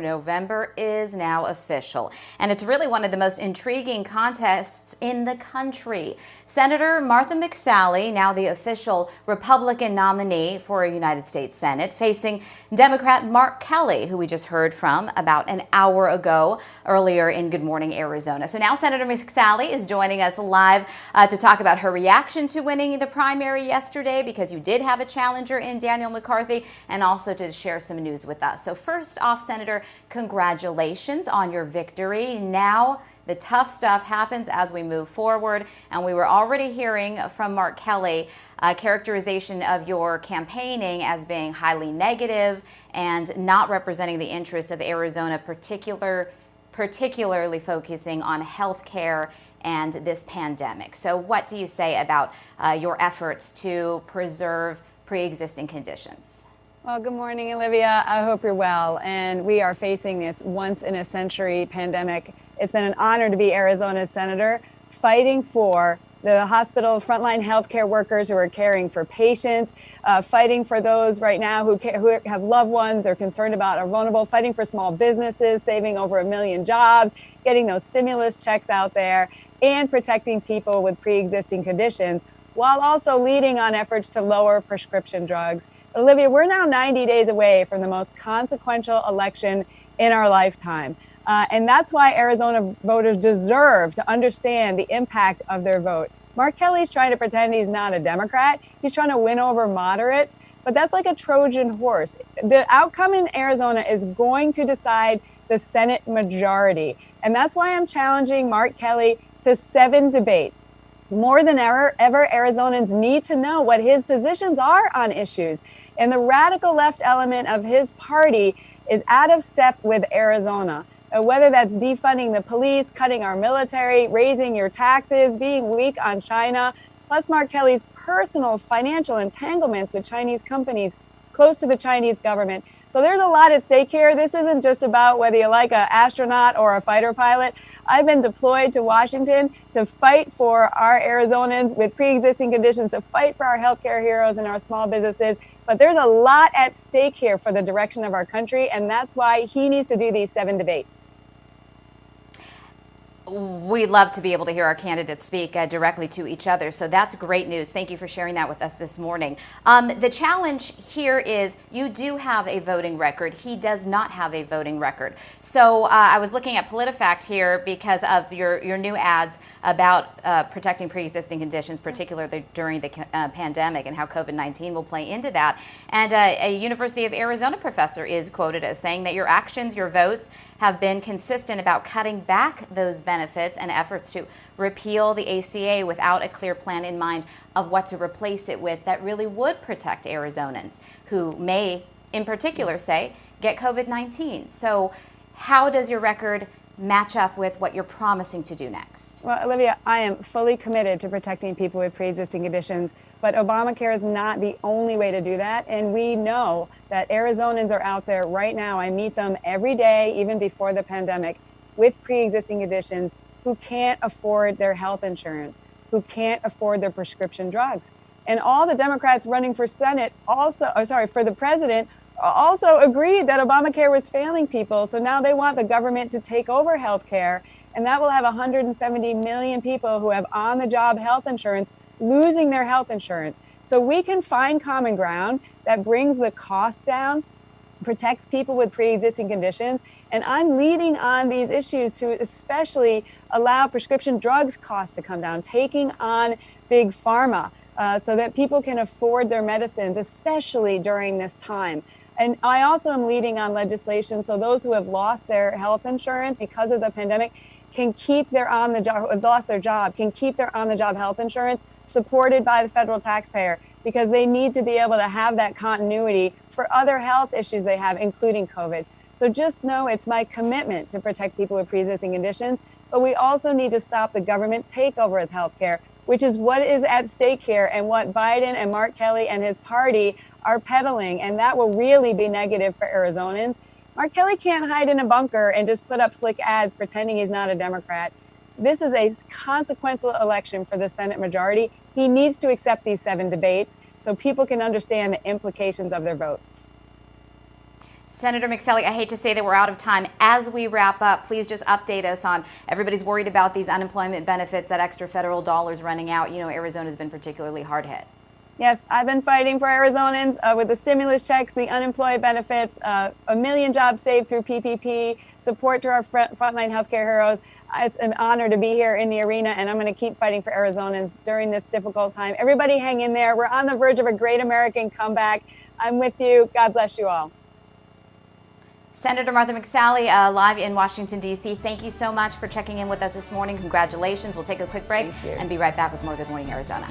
November is now official, and it's really one of the most intriguing contests in the country. Senator Martha McSally, now the official Republican nominee for a United States Senate, facing Democrat Mark Kelly, who we just heard from about an hour ago earlier in Good Morning Arizona. So now Senator McSally is joining us live to talk about her reaction to winning the primary yesterday, because you did have a challenger in Daniel McCarthy, and also to share some news with us. So first off, Senator, congratulations on your victory. Now the tough stuff happens as we move forward, and we were already hearing from Mark Kelly a characterization of your campaigning as being highly negative and not representing the interests of Arizona, particularly focusing on health care and this pandemic. So what do you say about your efforts to preserve pre-existing conditions? Well, good morning, Olivia. I hope you're well. And we are facing this once-in-a-century pandemic. It's been an honor to be Arizona's senator, fighting for the hospital frontline healthcare workers who are caring for patients, fighting for those right now who have loved ones or concerned about are vulnerable, fighting for small businesses, saving over 1 million jobs, getting those stimulus checks out there, and protecting people with pre-existing conditions, while also leading on efforts to lower prescription drugs. Olivia, we're now 90 days away from the most consequential election in our lifetime. And that's why Arizona voters deserve to understand the impact of their vote. Mark Kelly's trying to pretend he's not a Democrat. He's trying to win over moderates, but that's like a Trojan horse. The outcome in Arizona is going to decide the Senate majority. And that's why I'm challenging Mark Kelly to 7 debates. More than ever, Arizonans need to know what his positions are on issues. And the radical left element of his party is out of step with Arizona. Whether that's defunding the police, cutting our military, raising your taxes, being weak on China, plus Mark Kelly's personal financial entanglements with Chinese companies close to the Chinese government. So there's a lot at stake here. This isn't just about whether you like an astronaut or a fighter pilot. I've been deployed to Washington to fight for our Arizonans with pre-existing conditions, to fight for our healthcare heroes and our small businesses. But there's a lot at stake here for the direction of our country, and that's why he needs to do these 7 debates. We love to be able to hear our candidates speak directly to each other. So that's great news. Thank you for sharing that with us this morning. The challenge here is you do have a voting record. He does not have a voting record. So I was looking at PolitiFact here because of your new ads about protecting pre-existing conditions, particularly during the pandemic, and how COVID-19 will play into that. And a University of Arizona professor is quoted as saying that your actions, your votes, have been consistent about cutting back those benefits and efforts to repeal the ACA without a clear plan in mind of what to replace it with that really would protect Arizonans who may, in particular, say, get COVID-19. So how does your record match up with what you're promising to do next? Well, Olivia, I am fully committed to protecting people with pre-existing conditions, but Obamacare is not the only way to do that. And we know that Arizonans are out there right now. I meet them every day, even before the pandemic, with pre-existing conditions who can't afford their health insurance, who can't afford their prescription drugs. And all the Democrats running for Senate for the president also agreed that Obamacare was failing people. So now they want the government to take over health care. And that will have 170 million people who have on-the-job health insurance losing their health insurance. So we can find common ground that brings the cost down, protects people with pre-existing conditions. And I'm leading on these issues to especially allow prescription drugs costs to come down, taking on big pharma so that people can afford their medicines, especially during this time. And I also am leading on legislation so those who have lost their health insurance because of the pandemic can keep their can keep their on-the-job health insurance supported by the federal taxpayer, because they need to be able to have that continuity for other health issues they have, including COVID. So just know it's my commitment to protect people with pre-existing conditions, but we also need to stop the government takeover of healthcare, which is what is at stake here and what Biden and Mark Kelly and his party are peddling, and that will really be negative for Arizonans. Mark Kelly can't hide in a bunker and just put up slick ads pretending he's not a Democrat. This is a consequential election for the Senate majority. He needs to accept these 7 debates so people can understand the implications of their vote. Senator McSally, I hate to say that we're out of time. As we wrap up, please just update us on, everybody's worried about these unemployment benefits, that extra federal dollars running out. You know, Arizona's been particularly hard hit. Yes, I've been fighting for Arizonans with the stimulus checks, the unemployment benefits, 1 million jobs saved through PPP, support to our frontline healthcare heroes. It's an honor to be here in the arena, and I'm going to keep fighting for Arizonans during this difficult time. Everybody hang in there. We're on the verge of a great American comeback. I'm with you. God bless you all. Senator Martha McSally, live in Washington, D.C., thank you so much for checking in with us this morning. Congratulations. We'll take a quick break and be right back with more Good Morning Arizona.